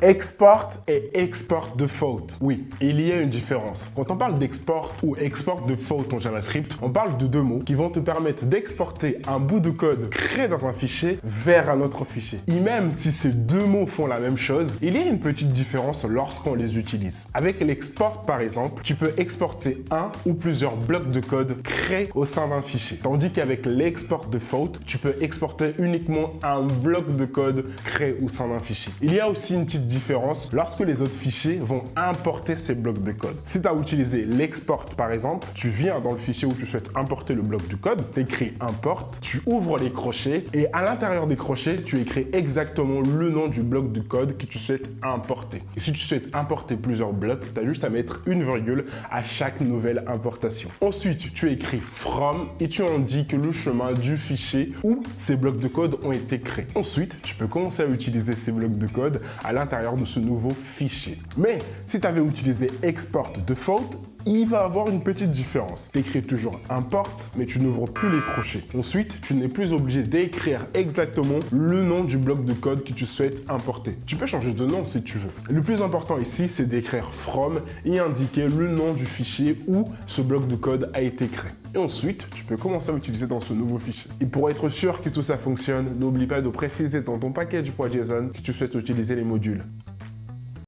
Export et export default. Oui, il y a une différence. Quand on parle d'export ou export default en JavaScript, on parle de deux mots qui vont te permettre d'exporter un bout de code créé dans un fichier vers un autre fichier. Et même si ces deux mots font la même chose, il y a une petite différence lorsqu'on les utilise. Avec l'export, par exemple, tu peux exporter un ou plusieurs blocs de code créés au sein d'un fichier. Tandis qu'avec l'export default, tu peux exporter uniquement un bloc de code créé au sein d'un fichier. Il y a aussi une petite différence lorsque les autres fichiers vont importer ces blocs de code. Si tu as utilisé l'export par exemple, tu viens dans le fichier où tu souhaites importer le bloc du code, tu écris import, tu ouvres les crochets et à l'intérieur des crochets, tu écris exactement le nom du bloc de code que tu souhaites importer. Et si tu souhaites importer plusieurs blocs, tu as juste à mettre une virgule à chaque nouvelle importation. Ensuite, tu écris from et tu indiques le chemin du fichier où ces blocs de code ont été créés. Ensuite, tu peux commencer à utiliser ces blocs de code à l'intérieur de ce nouveau fichier. Mais si tu avais utilisé export default, il va avoir une petite différence. Tu écris toujours import, mais tu n'ouvres plus les crochets. Ensuite, tu n'es plus obligé d'écrire exactement le nom du bloc de code que tu souhaites importer. Tu peux changer de nom si tu veux. Le plus important ici, c'est d'écrire from et indiquer le nom du fichier où ce bloc de code a été créé. Et ensuite, tu peux commencer à l'utiliser dans ce nouveau fichier. Et pour être sûr que tout ça fonctionne, n'oublie pas de préciser dans ton package.json que tu souhaites utiliser les modules.